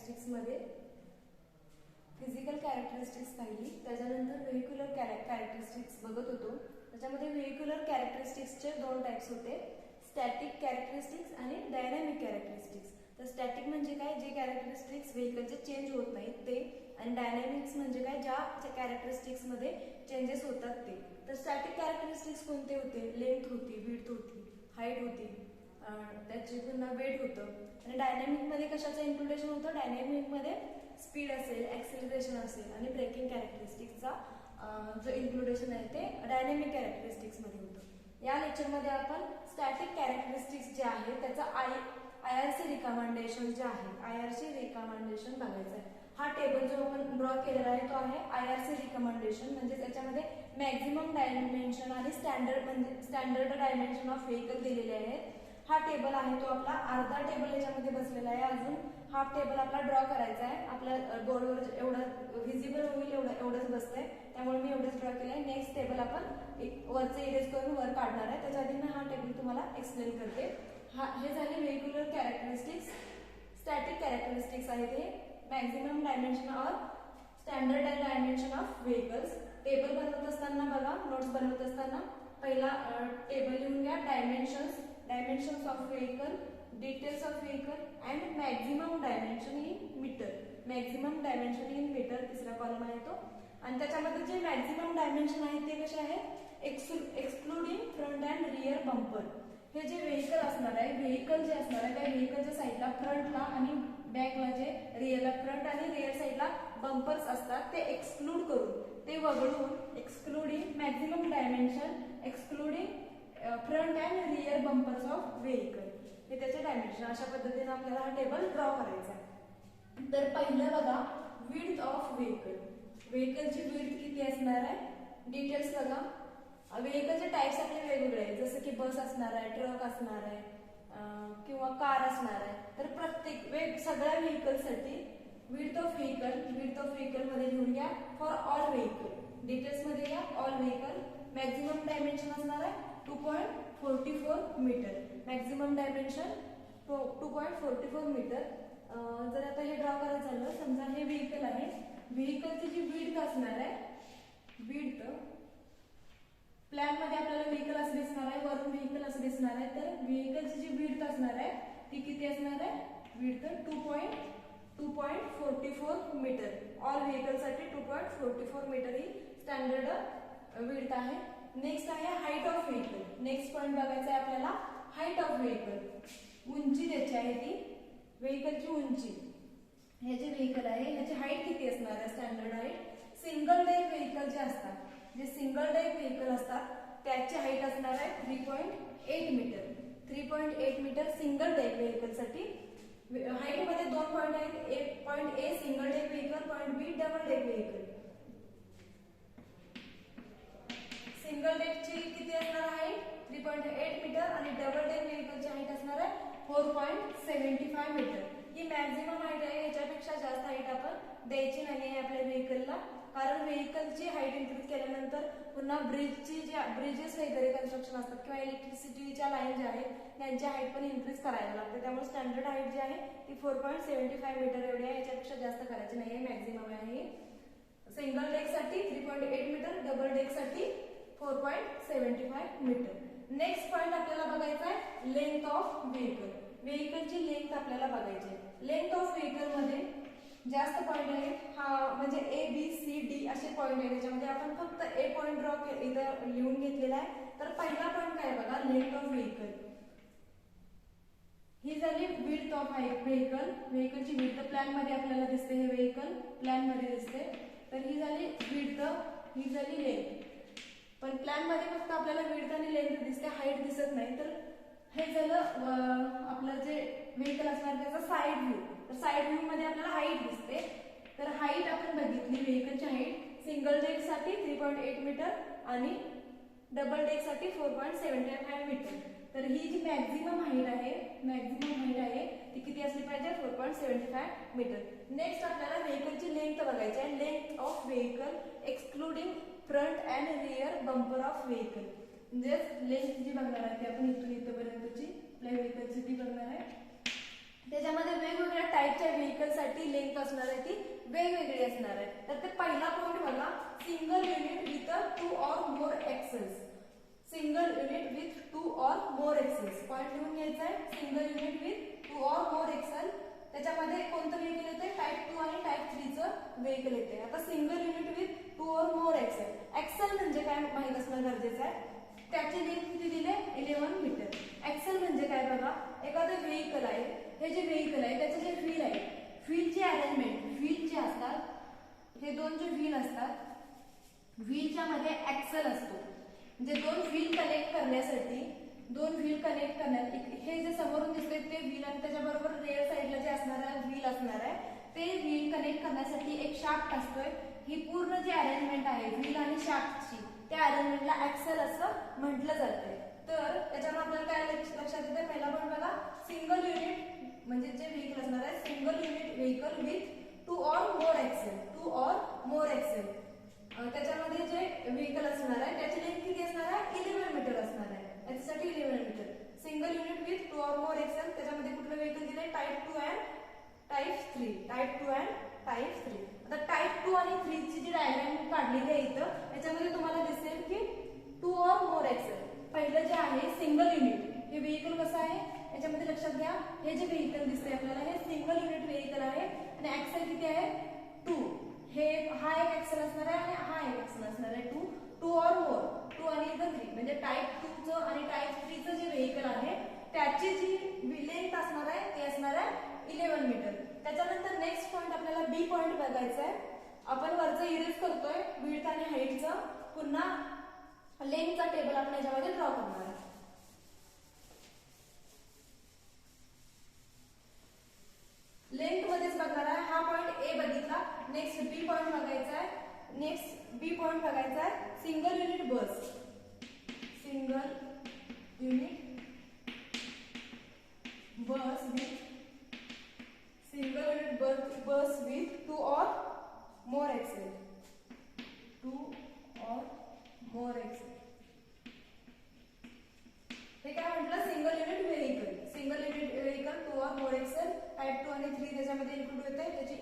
Characteristics मध्ये physical characteristics पाहिली, त्याच्यानंतर व्हेहिक्युलर कॅरेक्टरिस्टिक्स बघत होतो. त्याच्यामध्ये व्हेहिक्युलर कॅरेक्टरिस्टिक्सचे दोन टाइप्स होते, स्टॅटिक कॅरेक्टरिस्टिक्स आणि डायनॅमिक कॅरेक्टरिस्टिक्स. तर स्टॅटिक म्हणजे काय, जे कॅरेक्टरिस्टिक्स व्हेहिकलचे चेंज होत नाहीत ते, आणि डायनॅमिक्स म्हणजे काय, ज्या कॅरेक्टरिस्टिक्स मध्ये चेंजेस होतात ते. तर स्टॅटिक कॅरेक्टरिस्टिक्स कोणते होते, लेंथ होती, विड्थ होती, हाईट होती, त्याचे पुन्हा वेट होतं. आणि डायनॅमिक मध्ये कशाचं इन्क्लुडेशन होतं, डायनॅमिक मध्ये स्पीड असेल, ऍक्सिलरेशन असेल आणि ब्रेकिंग कॅरेक्टरिस्टिक्सचा जो इन्क्लुडेशन आहे ते डायनॅमिक कॅरेक्टरिस्टिक्स मध्ये होतं. या लेक्चरमध्ये आपण स्टॅटिक कॅरेक्टरिस्टिक्स जे आहे त्याचा IRC रिकमेंडेशन जे आहे, IRC रिकमेंडेशन बघायचं आहे. हा टेबल जो आपण ड्रॉ केलेला आहे तो आहे IRC रिकमेंडेशन, म्हणजे त्याच्यामध्ये मॅक्झिमम डायमेन्शन आणि स्टँडर्ड डायमेन्शन ऑफ व्हेहिकल दिलेले आहेत. हा टेबल आहे तो आपला अर्धा टेबल याच्यामध्ये बसलेला आहे. अजून हाफ टेबल आपला ड्रॉ करायचा आहे. आपल्या बोर्डवर एवढं व्हिजिबल होईल एवढंच बसतंय, त्यामुळे मी एवढंच ड्रॉ केलंय. नेक्स्ट टेबल आपण वरचं इरेज करून वर काढणार आहे. त्याच्या आधी मी हा टेबल तुम्हाला एक्सप्लेन करते. हे झाले व्हेहिक्युलर कॅरेक्टरिस्टिक्स. स्टॅटिक कॅरेक्टरिस्टिक्स आहे ते मॅक्झिमम डायमेन्शन और standard dimension of vehicles. Table बनवत असताना बघा, नोट्स बनवत असताना पहिला टेबल लिहून घ्या, dimensions of vehicle, details of vehicle and maximum dimension in metre. Maximum dimension in metre तिसरा कॉलम आहे तो. आणि त्याच्यामध्ये जे मॅक्झिमम डायमेन्शन आहेत ते कसे आहेत, excluding front and rear bumper. हे जे व्हेकल असणार आहे, व्हेकल जे असणार आहे त्या व्हेकलच्या साईडला फ्रंटला आणि बॅकला जे रिअरला, फ्रंट आणि रिअर साईडला बंपर्स असतात ते एक्सक्लूड करून, ते वगळून, excluding maximum dimension excluding front and rear bumpers of vehicle, हे त्याचे डायमेन्शन. अशा पद्धतीने आपल्याला हा टेबल ड्रॉ करायचा आहे. तर पहिलं बघा, विड्थ ऑफ व्हेकल. व्हेकलची विड्थ किती असणार आहे, डिटेल्स बघा. व्हेकलचे टाइप्स आपले वेगवेगळे आहेत, जसं की बस असणार आहे, ट्रक असणार आहे किंवा कार असणार आहे. तर प्रत्येक सगळ्या व्हेकलसाठी विड्थ ऑफ व्हेकल मध्ये लिहून घ्या फॉर ऑल व्हेकल. डिटेल्स मध्ये घ्या ऑल व्हेकल. मॅक्झिमम डायमेन्शन असणार आहे 2.44 मीटर. Maximum dimension 2.44 metre. जर आता हे ड्रॉ करायचं झालं, समजा हे व्हेकल आहे, व्हेकलची जी विड्थ असणार आहे, विड्थ प्लॅन मध्ये आपल्याला व्हेकल असं दिसणार आहे, वरून व्हेकल असं दिसणार आहे. तर व्हेकलची जी विड्थ असणार आहे ती किती असणार आहे, विड्थ 2.44 मीटर. ऑल व्हेकल साठी 2.44 मीटर ही स्टँडर्ड विड्थ आहे. नेक्स्ट आहे height of vehicle. Next point बघायचा आहे आपल्याला, हाईट ऑफ व्हेकल. उंची त्याची आहे ती, व्हेकलची उंची. हे जे व्हेकल आहे ह्याची हाईट किती असणार आहे, standard height. Single deck vehicle जे असतात, जे सिंगल डेक व्हेकल असतात त्याची हाईट असणार आहे 3.8 metre. 3.8 metre single deck vehicle साठी. हाईट मध्ये दोन पॉइंट आहेत, point A single deck vehicle, point B double deck vehicle. Single डेकची किती असणार आहे 3.8 मीटर आणि डबल डेक व्हेकलची हाईट असणार आहे 4.75 मीटर. ही मॅक्झिमम हाईट आहे, याच्यापेक्षा जास्त हाईट आपण द्यायची नाही आहे आपल्या व्हेकलला, कारण व्हेकलची हाईट इन्क्रीज केल्यानंतर पुन्हा ब्रिजेस वगैरे कन्स्ट्रक्शन असतात किंवा इलेक्ट्रिसिटीच्या लाईन ज्या आहेत त्यांची हाईट पण इन्क्रीज करायला लागते. त्यामुळे स्टँडर्ड हाईट जी आहे ती 4.75 मीटर एवढी आहे, याच्यापेक्षा जास्त करायची नाही आहे, मॅक्झिमम आहे. सिंगल डेक साठी 3.8 मीटर, डबल डेक साठी 4.75 मीटर. नेक्स्ट पॉइंट आपल्याला बघायचा आहे लेंथ ऑफ व्हेकल. व्हेकलची लेंथ आपल्याला बघायची आहे. लेंथ ऑफ व्हेकल मध्ये जास्त पॉइंट आहेत, हा म्हणजे ABCD असे पॉइंट आहेत. त्याच्यामध्ये आपण फक्त ए पॉइंट ड्रॉ इथं लिहून घेतलेला आहे. तर पहिला पॉइंट काय बघा, लेंथ ऑफ व्हेकल. ही झाली विड्थ ऑफ व्हेकल. व्हेकलची विड्थ प्लॅन मध्ये आपल्याला दिसते, हे व्हेकल प्लॅन मध्ये दिसते. तर ही झाली विड्थ, ही झाली लेंथ. पण प्लॅन मध्ये फक्त आपल्याला विड्थ आणि लेंथ दिसते, हाईट दिसत नाही. तर हे झालं आपलं जे व्हेकल असणार त्याचा साइड व्ह्यू. तर साइड व्ह्यू मध्ये आपल्याला हाईट दिसते. तर हाईट आपण बघितली, व्हेकलची हाईट सिंगल डेक साठी 3.8 मीटर आणि डबल डेक साठी 4.75 मीटर. तर ही जी मॅक्झिमम हाईट आहे ती किती असली पाहिजे, 4.75 मीटर. नेक्स्ट आपल्याला व्हेकलची लेंथ बघायची आहे. Length of vehicle excluding front and rear bumper of vehicle. म्हणजे लेंथ जी बघणार आहे ती आपण इथून इथपर्यंतची आपल्या व्हेकलची ती बघणार आहे. त्याच्यामध्ये वेगवेगळ्या टाईपच्या व्हेकलसाठी लेंथ असणार आहे ती वेगवेगळी असणार आहे. तर ते पहिला पॉईंट बघा, single unit with 2 or more axles. Single unit with 2 or more axles. Point लिहून घ्यायचा आहे, single unit with 2 or more axle. त्याच्यामध्ये कोणतं व्हेकल येते, टाईप 2 आणि टाईप 3 चं व्हेकल येते. आता single unit with 2 or more axle. Axle म्हणजे काय माहित असणं गरजेचं आहे. त्याची लेंथ किती दिले, 11 मीटर. एक्सेल म्हणजे काय बघा, एखादं व्हेकल आहे, हे जे व्हेकल आहे त्याचे जे व्हील आहे, व्हीलची अरेंजमेंट, व्हील जे असतात हे दोन जे व्हील असतात, व्हीलच्या मध्ये एक्सेल असतो. म्हणजे दोन व्हील कनेक्ट करण्यासाठी, दोन व्हील कनेक्ट करण्यात हे जे समोरून दिसते ते व्हील आणि त्याच्याबरोबर रेअर साईडला जे असणार आहे व्हील असणार आहे, ते व्हील कनेक्ट करण्यासाठी एक शाफ्ट असतोय. ही पूर्ण जी अरेंजमेंट आहे व्हील आणि शाफ्टची, त्या अरेंजमेंटला एक्सेल असं म्हटलं जातंय. तर त्याच्यामुळे आपल्याला काय लक्षात येते, पहिला पण बघा, सिंगल युनिट म्हणजे जे व्हेकल असणार आहे, single unit vehicle with 2 or more axle. 2 or more axle. त्याच्यामध्ये जे व्हेकल असणार आहे त्याची लेंथ किती असणार आहे, 11 मीटर असणार आहे. याच्यासाठी 11 metre. Single unit with 2 or more axle. त्याच्यामध्ये कुठलं व्हेकल दिलंय, type 2 and type 3. Type 2 and type 3. आता टाईप 2 आणि 3 ची जी डायग्राम काढलेली आहे इथं, याच्यामध्ये तुम्हाला दिसेल की 2 or more एक्सेल. पहिलं जे आहे सिंगल युनिट, हे व्हेकल कसं आहे याच्यामध्ये लक्षात घ्या, हे जे व्हेकल दिसते आपल्याला हे सिंगल युनिट व्हेकल आहे आणि एक्सेल किती आहे, 2. हे हा एक एक्सेल असणार आहे आणि हा एक एक्सेल असणार आहे, 2. 2 or more, 2 आणि 3 म्हणजे टाईप 2 चं आणि टाईप 3 चं जे व्हेकल आहे त्याची जी लेंथ असणार आहे ती असणार आहे 11 मीटर. त्याच्यानंतर नेक्स्ट पॉईंट आपल्याला बी पॉईंट बघायचा आहे. आपण वरचं इरेज करतोय विड्थ आणि हाईटचं, पुन्हा लेंथचा टेबल आपण याच्यामध्ये ड्रॉ करणार आहे. लेंथ मध्येच बघणार आहे, हा पॉईंट ए बघितला. नेक्स्ट बी पॉईंट बघायचा आहे. नेक्स्ट बी पॉईंट बघायचा आहे, single unit bus. Single unit bus with, single unit bus with 2 or more axle. 2 or more axle. हे काय म्हटलं, single unit vehicle. Single unit vehicle 2 or more axle. Type 2 आणि 3 त्याच्यामध्ये include होते. त्याची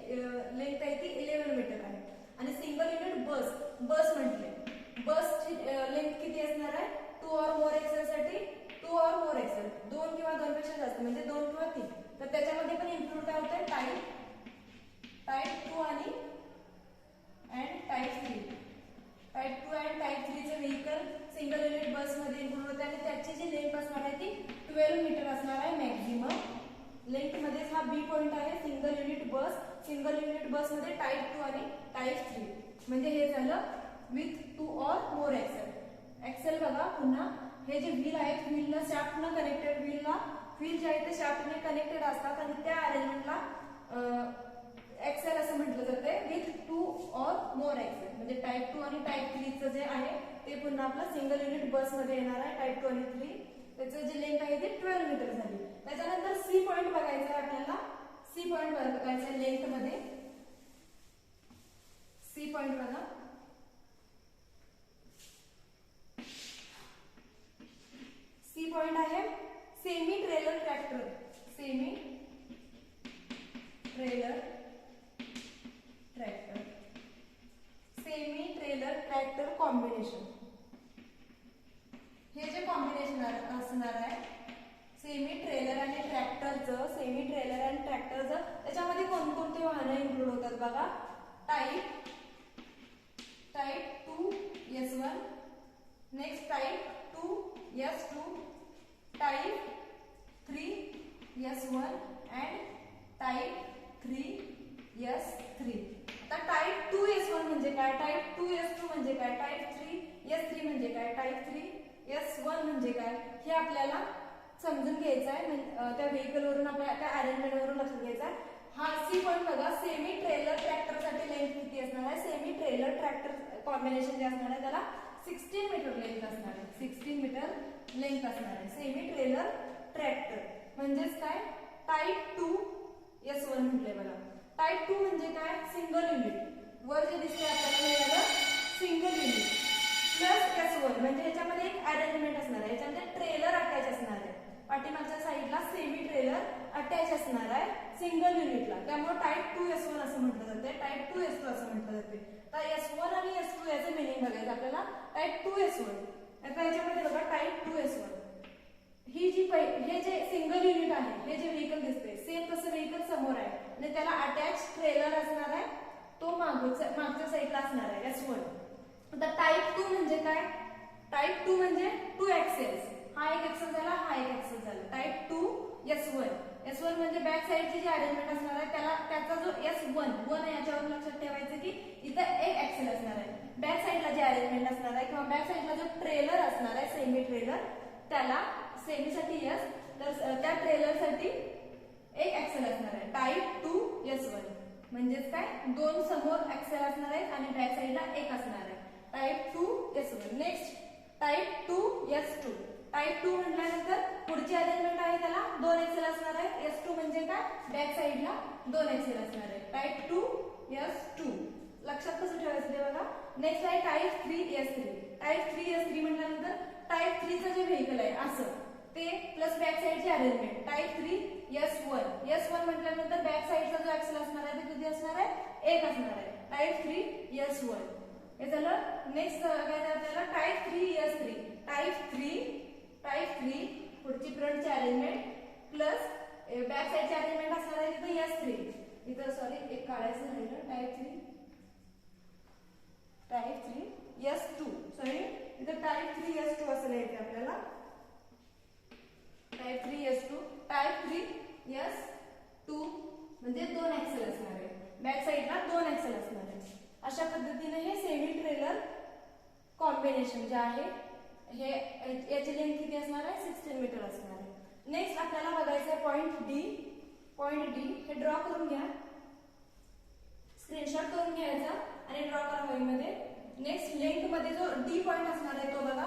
लेंथ आहे ती 11 मीटर आहे. आणि सिंगल युनिट बस, बस म्हटले, बसची लेंथ किती असणार आहे, 2 or more एक्सेल साठी 2 or more एक्सेल, 2 किंवा 2 पेक्षा जास्त म्हणजे 2 किंवा 3. तर त्याच्यामध्ये पण इन्क्लूड काय होतंय, टाईप 2 आणि टाईप 3. टाईप 2 अँड टाईप 3 चे व्हेकल सिंगल युनिट बस मध्ये इन्क्लूड होते आणि त्याची जी लेंथ असणार आहे ती 12 मीटर असणार आहे मॅक्झिमम. लेंथ मध्येच हा बी पॉईंट आहे, single unit bus. Single unit bus मध्ये टाईप 2 आणि टाईप 3 म्हणजे हे झालं with 2 or more axle. Axle बघा पुन्हा, हे जे व्हील आहेत व्हीलला शाफ्टनं कनेक्टेड, व्हील जे आहे ते शाफ्टने कनेक्टेड असतात आणि त्या अरेंजमेंटला एक्सेल असं म्हटलं जाते विथ 2 or more एक्सेल. म्हणजे टाईप 2 आणि टाईप 3 चं जे आहे ते पुन्हा आपलं सिंगल युनिट बस मध्ये येणार आहे, टाईप 2 आणि 3. त्याचं जे लेंथ आहे ती 12 मीटर झाली. त्याच्यानंतर सी पॉईंट बघायचा आहे आपल्याला. सी पॉईंट बघायचा आहे लेंथ मध्ये. सी पॉईंट बघा, सी पॉइंट आहे semi trailer tractor. Semi trailer tractor. Semi trailer tractor combination. हे जे कॉम्बिनेशन असणार आहे सेमी ट्रेलर आणि ट्रॅक्टरचं, सेमी ट्रेलर आणि ट्रॅक्टरचं, त्याच्यामध्ये कोणकोणते वाहनं इन्क्लूड होतात बघा. Type 2S1, next type 2S2, type 3S1 and type 3S3. आता टाईप 2S1 म्हणजे काय, टाईप 2S2 म्हणजे काय, टाईप 3S3 म्हणजे काय, टाईप 3S1 म्हणजे काय, हे आपल्याला समजून घ्यायचं आहे. त्या व्हेकल वरून आपल्याला त्या अरेंजमेंट वरून लक्षात घ्यायचं आहे. हा सी पॉईंट बघा, सेमी ट्रेलर ट्रॅक्टर साठी लेंथ किती असणार आहे, सेमी ट्रेलर ट्रॅक्टर कॉम्बिनेशन जे असणार आहे त्याला 16 मीटर लेंथ असणार आहे. 16 मीटर लेंथ असणार आहे सेमी ट्रेलर ट्रॅक्टर. म्हणजेच काय, टाईप 2S1 म्हटले बघा. टाईप 2 म्हणजे काय, सिंगल युनिट. वर जे दिसते आपल्याला मिळालं सिंगल युनिट प्लस S1 म्हणजे याच्यामध्ये एक अरेंजमेंट असणार आहे, याच्यामध्ये ट्रेलर अटॅच असणार आहे. पाठीमागच्या साईडला सेमी ट्रेलर अटॅच असणार आहे सिंगल युनिटला, त्यामुळे टाईप 2S1 असं म्हटलं जाते, टाईप 2S2 असं म्हटलं जाते. तर S1 आणि S2 याचे मिनिंग बघायचं आपल्याला. टाईप 2S1 आता याच्यामध्ये बघा टाईप 2S1 ही जी हे जे सिंगल युनिट आहे, हे जे व्हेकल दिसते सेम तसं व्हेकल समोर आहे आणि त्याला अटॅच ट्रेलर असणार आहे, तो मागच्या साईडला असणार आहे S1. आता टाईप 2 म्हणजे काय? टाईप 2 म्हणजे 2 एक्सेल्स, हा एक एक्सेल झाला, हा एक एक्सेल झाला. टाईप 2S1 म्हणजे बॅक साईडची जी अरेंजमेंट असणार आहे त्याला त्याचा जो S1 आहे याच्यावर लक्षात ठेवायचं की इथं एक एक्सेल असणार आहे. बॅक साईडला जे अरेंजमेंट असणार आहे किंवा बॅक साईडला जो ट्रेलर असणार आहे सेमी ट्रेलर, त्याला सेमीसाठी S, तर त्या ट्रेलरसाठी एक एक्सेल असणार आहे. टाईप 2S1 म्हणजेच काय, दोन समोर एक्सेल असणार आहेत आणि बॅक साईडला एक असणार आहे. Type 2S1. Next type 2S2. Type 2 म्हटल्यानंतर पुढची अरेंजमेंट आहे त्याला दोन एक्सेल असणार आहे. S2 म्हणजे काय, बॅक साईडला दोन एक्सेल असणार आहे. टाईप 2S2 लक्षात कसं ठेवायचं ते बघा. नेक्स्ट आहे टाईप 3S3. टाईप 3S3 म्हटल्यानंतर टाईप 3 चं जे व्हेकल आहे असं ते प्लस बॅक साईडची अरेंजमेंट. टाईप 3S1 म्हटल्यानंतर बॅक साईडचा जो एक्सेल असणार आहे ते किती असणार आहे, एक असणार आहे. टाईप 3S1 हे झालं. नेक्स्ट काय आपल्याला टाईप 3S3. टाईप 3 पुढची फ्रंटची अरेंजमेंट प्लस बॅक साईडची अरेंजमेंट असणार आहे तिथं S3. इथं सॉरी एक काढायचं राहिलं. टाईप 3S2 सॉरी इथं टाईप 3S2 असं लिहायचं आपल्याला. Type 3S2. टाईप 3S2 म्हणजे दोन एक्सेल असणार आहे, बॅक साईडला दोन एक्सेल असणार आहे. अशा पद्धतीने हे सेमी ट्रेलर कॉम्बिनेशन जे आहे हे याची लेंथ किती असणार आहे, 16 मीटर असणार आहे. नेक्स्ट आपल्याला बघायचं आहे पॉइंट डी. पॉइंट डी हे ड्रॉ करून घ्या, स्क्रीनशॉट करून घ्यायचा आणि ड्रॉ करा वहीमध्ये. नेक्स्ट लेंथ मध्ये जो डी पॉइंट असणार आहे तो बघा.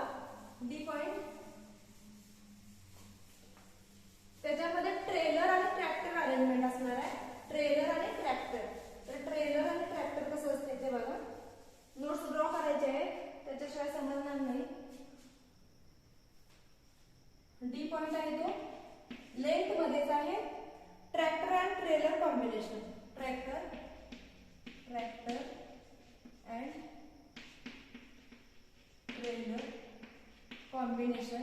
डी पॉइंट त्याच्यामध्ये ट्रेलर आणि ट्रॅक्टर अरेंजमेंट असणार आहे. ट्रेलर आणि ट्रॅक्टर. तर ट्रेलर आणि ट्रॅक्टर कसं असते ते बघा. नोट्स ड्रॉ करायचे आहे, त्याच्याशिवाय समजणार नाही. डी पॉइंट आहे तो लेंथ मध्येच आहे. Tractor and trailer combination. Tractor and trailer combination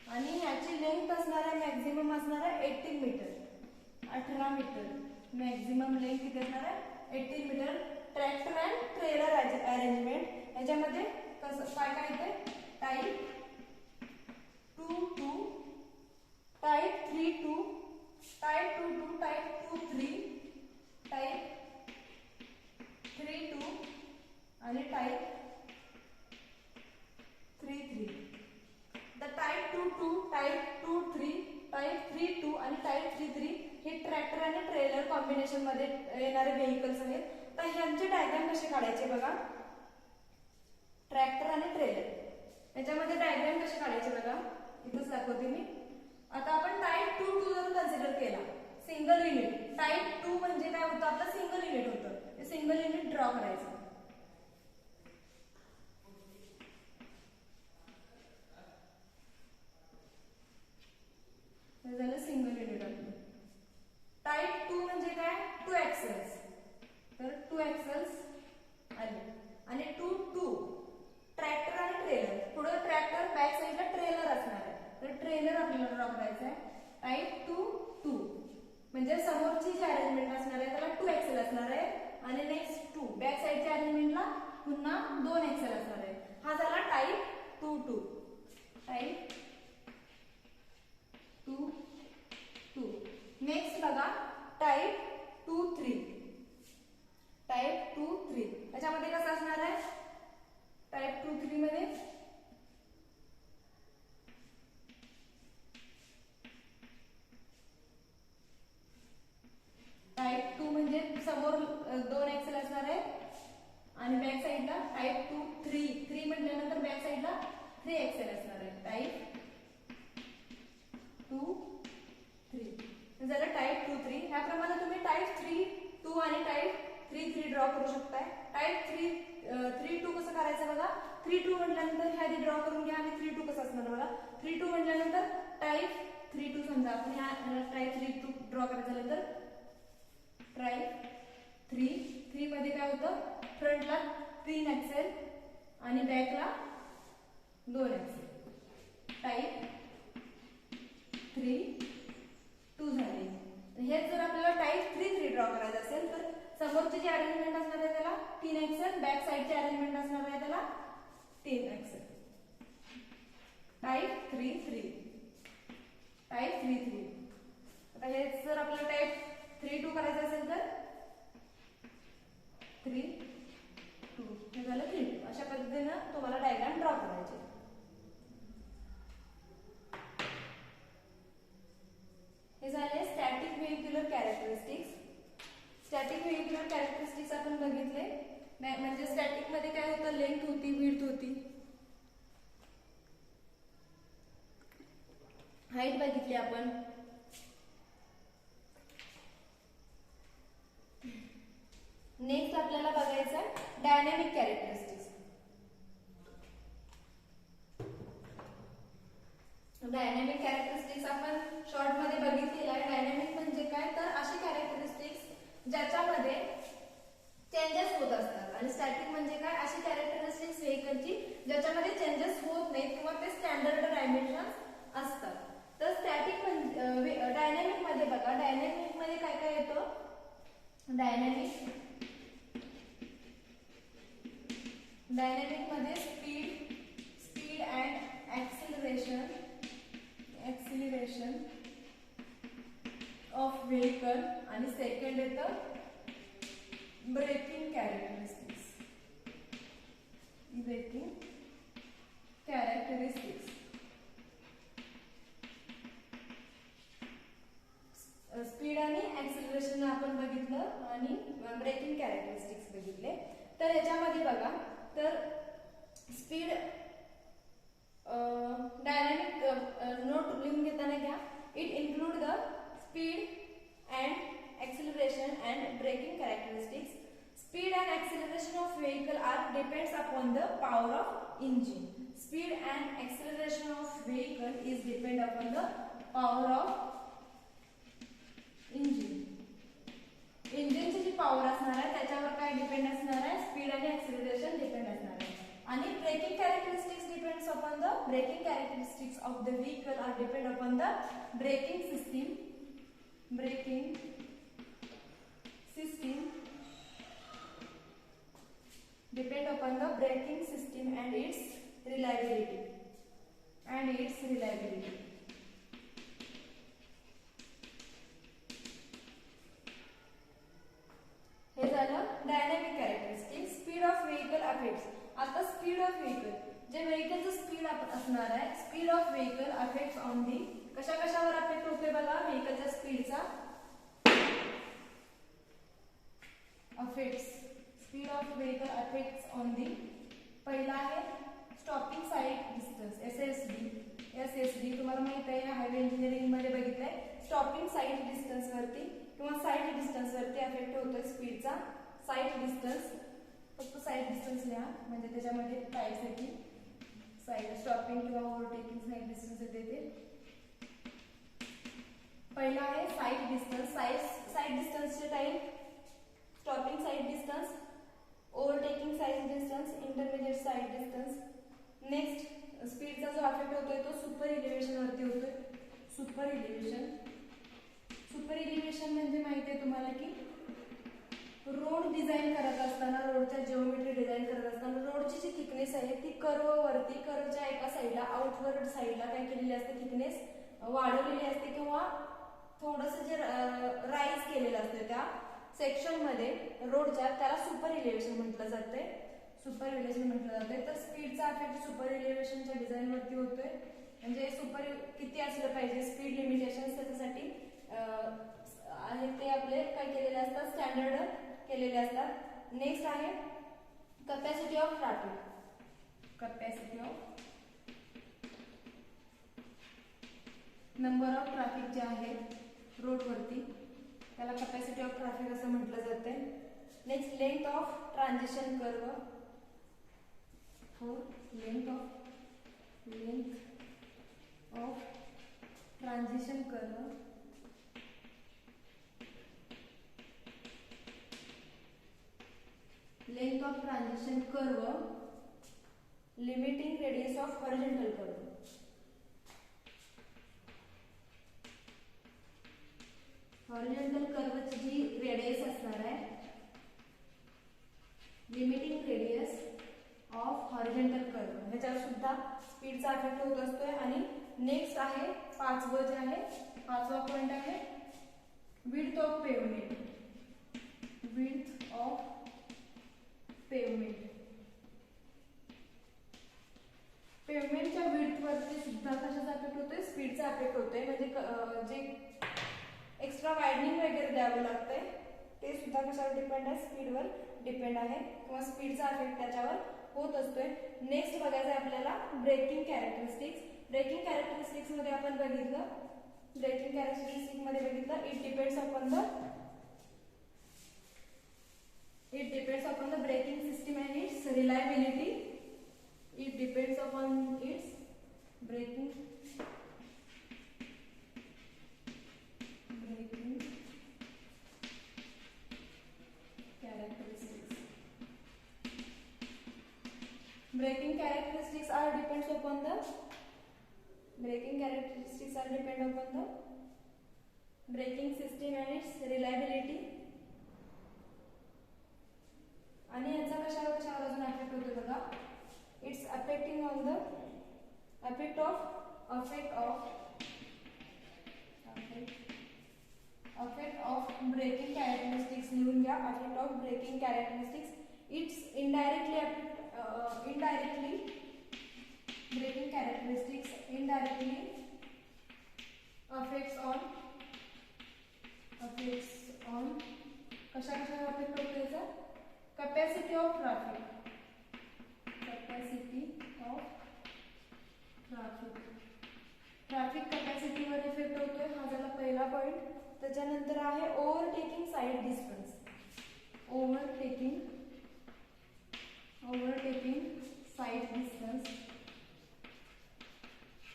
आणि ह्याची लेंथ असणार आहे मॅक्झिमम असणार आहे 18 मीटर, 18 मीटर. मॅक्झिमम लेंथ किती असणार आहे, 18 metre. Tractor and trailer arrangement याच्यामध्ये कसं काय काय येते, type 2-2, type 3-2, type 2-2, type 2-3, type 3-2 आणि type 3-3. The type 2-2, type 2-3, type 3-2 आणि टाईप 3-3 हे ट्रॅक्टर आणि ट्रेलर कॉम्बिनेशन मध्ये येणारे व्हेइकल्स आहेत. तर ह्यांचे डायग्राम कसे काढायचे बघा. ट्रॅक्टर आणि ट्रेलर याच्यामध्ये डायग्राम कसे काढायचे बघा, इथंच दाखवते मी. आता आपण टाईप 2-2 जर कन्सिडर केला, सिंगल युनिट. टाईप 2 म्हणजे काय होतं, आपलं सिंगल युनिट होतं. ते सिंगल युनिट ड्रॉ करायचं. झालं सिंगल युनिट आपलं. टाईप 2 म्हणजे काय, 2 एक्सेल्स. तर 2 एक्सेल्स आले. आणि 2-2 ट्रॅक्टर आणि ट्रेलर. पुढे ट्रॅक्टर, बॅक साईडला ट्रेलर असणार आहे. तर ट्रेलर आपल्याला ड्रॉ करायचं आहे. टाईप 2-2 म्हणजे समोरची जी अरेंजमेंट असणार आहे त्याला 2 एक्सेल असणार आहे आणि नेक्स्ट 2 बॅक साईडच्या अरेंजमेंटला पुन्हा 2 एक्सेल असणार आहे. हा झाला टाईप 2-2. टाईप 2-2. नेक्स्ट बघा टाईप 2-3. टाईप 2-3 याच्यामध्ये कसं असणार आहे, टाईप 2-3 मध्ये टाईप 2 म्हणजे समोर 2 एक्सेल असणार आहे आणि बॅक साईडला टाईप 2-3 म्हटल्यानंतर बॅक साईडला 3 एक्सेल असणार आहे. टाईप 2-3 झालं टाईप 2-3. ह्याप्रमाणे तुम्ही टाईप 3-2 आणि टाईप 3-3 ड्रॉ करू शकताय. टाईप 3-2 कसं करायचं बघा. 3-2 म्हटल्यानंतर हे आधी ड्रॉ करून घ्या आणि 3-2 कसं असणार बघा. 3-2 म्हटल्यानंतर टाईप 3-2 समजा आपण ह्या टाईप 3-2 ड्रॉ करायचं झालं तर टाईप 3 मध्ये काय होतं, फ्रंटला 3 ऍक्सेल आणि बॅकला 2 ऍक्सेल. टाईप 3-2 झाले. हेच जर आपल्याला टाईप 3-3 ड्रॉ करायचं असेल तर समोरची जी अरेंजमेंट असणार आहे त्याला 3 ऍक्सेल, बॅक साइडची अरेंजमेंट असणार आहे त्याला 3 ऍक्सेल. टाईप 3-3. टाईप 3-3. आता हेच जर आपल्याला टाईप 3-2 करायचं असेल तर 3-2 हे झालं 3-2. अशा पद्धतीनं तुम्हाला डायग्राम ड्रॉ करायचे. हे झाले स्टॅटिक व्हेहिक्युलर कॅरेक्टरिस्टिक्स. स्टॅटिक व्हेहिक्युलर कॅरेक्टरिस्टिक्स आपण बघितले. म्हणजे स्टॅटिक मध्ये काय होतं, लेंथ होती, विड्थ होती, हाईट बघितली आपण. नेक्स्ट आपल्याला बघायचं डायनॅमिक कॅरेक्टरिस्टिक्स. डायनॅमिक कॅरेक्टरिस्टिक्स आपण शॉर्ट मध्ये बघितलेला आहे. डायनॅमिक म्हणजे काय तर अशी कॅरेक्टरिस्टिक्स ज्याच्यामध्ये चेंजेस होत असतात. आणि स्टॅटिक म्हणजे काय, अशी कॅरेक्टरिस्टिक्स व्हेहिकलची ज्याच्यामध्ये चेंजेस होत नाहीत किंवा ते स्टँडर्ड डायमेन्शन्स असतात. तर स्टॅटिक म्हणजे डायनॅमिक मध्ये बघा, डायनॅमिक मध्ये काय काय येतं. डायनॅमिक मध्ये speed and acceleration of vehicle आणि सेकंड येतं ब्रेकिंग कॅरेक्टरिस्टिक्स. स्पीड आणि ऍक्सिलरेशन आपण बघितलं आणि ब्रेकिंग कॅरेक्टरिस्टिक्स बघितले. तर याच्यामध्ये बघा, तर स्पीड डायनॅमिक नोट लिहून घेताना घ्या. It include the speed and acceleration and braking characteristics. Speed and acceleration of vehicle are depends upon the power of engine. Speed and acceleration of vehicle is depend upon the power of engine. Engine ची जी power असणार आहे त्याच्यावर काय depend असणार आहे, speed आणि acceleration depend असणार आहे. आणि braking characteristics depends upon the braking characteristics of the vehicle are depend upon the braking system. Depend upon the braking system and its reliability. हे झालं dynamic characteristics. Speed of vehicle affects. आता speed of vehicle, जे व्हेहिकलचं speed असणार आहे, speed of vehicle affects on the कशावर affect होते बघा, व्हेहिकलच्या स्पीडचा speed of vehicle affects on the. पहिला आहे स्टॉपिंग साइड डिस्टन्स, एसएसडी. तुम्हाला माहित आहे हायवे इंजिनिअरिंग मध्ये बघितलंय. स्टॉपिंग साइड डिस्टन्स वरती किंवा साइड डिस्टन्स वरती अफेक्ट होतोय स्पीडचा. साइड डिस्टन्स, फक्त साइड डिस्टन्स लिहा म्हणजे त्याच्यामध्ये टाइप्स येतील. साइड स्टॉपिंग किंवा ओव्हरटेकिंग साइड डिस्टन्स येते ते. पहिला आहे साइड डिस्टन्स. साइड डिस्टन्सचे type stopping sight distance, overtaking sight distance, intermediate sight distance. Next स्पीडचा जो अफेक्ट होतोय तो सुपर इलिव्हेशन वरती होतोय. सुपर इलिव्हेशन म्हणजे माहिती आहे तुम्हाला की रोड डिझाईन करत असताना, रोडच्या जिओमेट्री डिझाईन करत असताना रोडची जी थिकनेस आहे ती कर्वच्या एका साईडला, आउटवर्ड साईडला काय केलेली असते, थिकनेस वाढवलेली असते किंवा थोडंसं जे राईज केलेलं असतं त्या सेक्शन मध्ये रोडच्या, त्याला सुपर इलिव्हेशन म्हटलं जातंय. तर स्पीडचा अफेक्ट सुपर इलिव्हेशनच्या डिझाईन वरती होतोय. म्हणजे सुपर किती असलं पाहिजे, स्पीड लिमिटेशन त्याच्यासाठी आहे ते आपले काय केलेले असतात, स्टँडर्ड केलेले असतात. नेक्स्ट आहे capacity of traffic. Number of traffic जे आहे रोडवरती त्याला कॅपॅसिटी ऑफ ट्रॅफिक असं म्हटलं जाते. Next length of transition curve, four length of transition curve, length of transition curve, limiting radius of horizontal curve. Horizontal कर्वची जी रेडियस असणार आहे, limiting radius of horizontal curve, ह्याच्यावर सुद्धा स्पीडचा इफेक्ट होत असतोय. आणि नेक्स्ट आहे पाचवं जे आहे, पाचवा पॉइंट आहे width of pavement. Width of pavement, पेवमेंटच्या विड्थ वरती सुद्धा कशाचा इफेक्ट होतोय, स्पीडचा इफेक्ट होतोय. म्हणजे जे एक्स्ट्रा वायडनिंग वगैरे द्यावं लागतंय ते सुद्धा कशावर डिपेंड आहे, स्पीडवर डिपेंड आहे किंवा स्पीडचा इफेक्ट त्याच्यावर होत असतोय. नेक्स्ट बघायचं आहे आपल्याला ब्रेकिंग कॅरेक्टरिस्टिक्स. ब्रेकिंग कॅरेक्टरिस्टिक्स मध्ये आपण बघितलं, ब्रेकिंग कॅरेक्टरिस्टिक्स मध्ये बघितलं it depends upon the braking system and its reliability. It depends upon its braking Braking characteristics are depend upon the braking system and its reliability. आणि याचा कशावर अजून effect होतो बघा, it's affecting on the effect of braking characteristics. लिहून घ्या, effect of braking characteristics. It's indirectly braking characteristics indirectly affects on कशावर affect होतो याचा, कॅपॅसिटी ऑफ ट्रॅफिक कॅपॅसिटीवर इफेक्ट होतोय. हा झाला पहिला पॉइंट. त्याच्यानंतर आहे overtaking sight distance. Overtaking sight distance.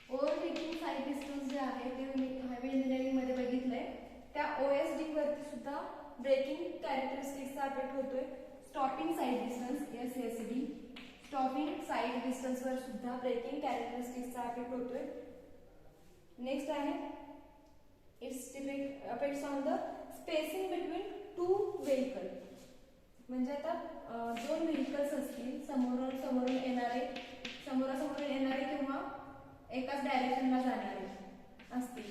Overtaking sight distance जे आहे ते हायवे इंजिनिअरिंग मध्ये बघितलंय. त्या OSD वरती सुद्धा ब्रेकिंग कॅरेक्टरिस्टिक्सचा इफेक्ट होतोय. Stopping sight distance SSD, stopping sight distance वर सुद्धा ब्रेकिंग कॅरेक्टरिस्टिक्सचा इफेक्ट होतोय. नेक्स्ट आहे it's effects on the spacing between two vehicle. म्हणजे आता दोन व्हेकल्स असतील, समोरासमोरून येणारे किंवा एकाच डायरेक्शनला जाणारे असतील.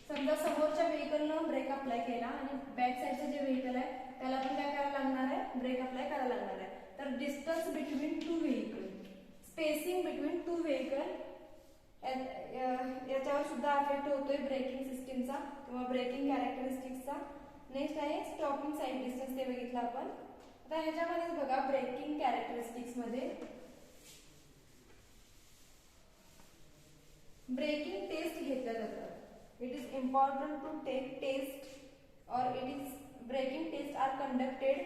समजा समोरच्या व्हेकलनं ब्रेक अप्लाय केला आणि बॅक साइडचं जे व्हेकल आहे त्याला पण काय करायला लागणार आहे, ब्रेक अप्लाय करायला लागणार आहे. तर distance between two vehicle, spacing between two vehicle, याच्यावर सुद्धा इफेक्ट होतोय ब्रेकिंग सिस्टीमचा किंवा ब्रेकिंग कॅरेक्टरिस्टिक्सचा. नेक्स्ट आहे स्टॉपिंग साइड डिस्टन्स, ते बघितलं आपण. आता ह्याच्यामध्येच बघा ब्रेकिंग कॅरेक्टरिस्टिक्स मध्ये ब्रेकिंग टेस्ट घेतल्या जातात. It is important to take test और it is braking test are conducted.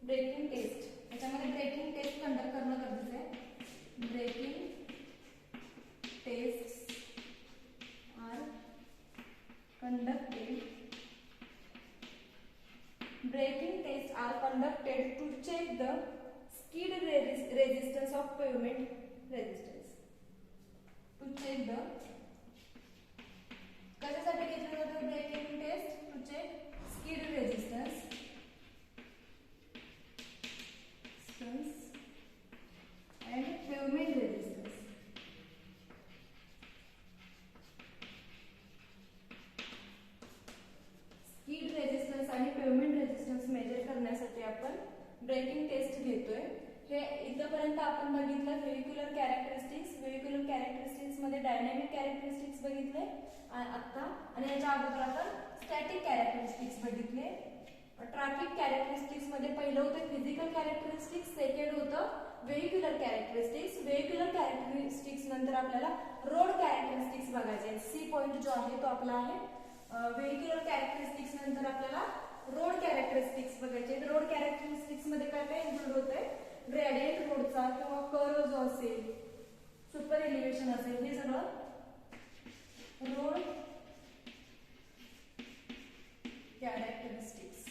Braking test, याच्यामध्ये ब्रेकिंग टेस्ट कंडक्ट करणं गरजेचं आहे. Braking test are conducted. Braking tests are conducted to check the skid resistance of pavement resistance. To check the कशासाठी घेतलं जातं braking test? To check skid resistance and pavement resistance. Skid resistance आणि pavement resistance measure करण्यासाठी आपण braking test घेतोय. हे इथपर्यंत आपण बघितलं व्हेहिक्युलर कॅरेक्टरिस्टिक्स. व्हेहिक्युलर कॅरेक्टरिस्टिक्स मध्ये डायनॅमिक कॅरेक्टरिस्टिक्स बघितले आता, आणि याच्या अगोदर आपण स्टॅटिक कॅरेक्टरिस्टिक्स बघितले. ट्रॅफिक कॅरेक्टरिस्टिक्स मध्ये पहिलं होतं फिजिकल कॅरेक्टरिस्टिक्स, सेकंड होतं व्हेहिक्युलर कॅरेक्टरिस्टिक्स. व्हेहिक्युलर कॅरेक्टरिस्टिक्स नंतर आपल्याला रोड कॅरेक्टरिस्टिक्स बघायचे. सी पॉइंट जो आहे तो आपला आहे. व्हेहिक्युलर कॅरेक्टरिस्टिक्स नंतर आपल्याला रोड कॅरेक्टरिस्टिक्स बघायचे. रोड कॅरेक्टरिस्टिक्स मध्ये काय काय इन्क्लूड होत आहे, ग्रेडियंट रोडचा किंवा कर्व जो असेल, सुपर एलिव्हेशन असेल, हे सगळं रोड कॅरेक्टरिस्टिक्स.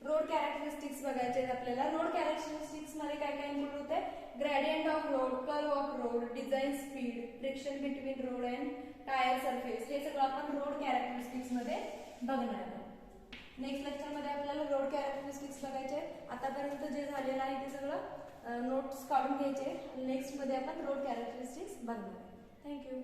रोड कॅरेक्टरिस्टिक्स बघायचे आपल्याला. रोड कॅरेक्टरिस्टिक्स मध्ये काय काय इन्क्लूड होते, gradient of road, curve of road, design speed, friction between road and tyre surface, हे सगळं आपण रोड कॅरेक्टरिस्टिक्स मध्ये बघणार आहोत. नेक्स्ट लेक्चर मध्ये आपल्याला रोड कॅरेक्टरिस्टिक्स बघायचे. आतापर्यंत जे झालेलं आहे ते सगळं नोट्स काढून घ्यायचे. नेक्स्ट मध्ये आपण रोड कॅरेक्टरिस्टिक्स बघणार. थँक्यू.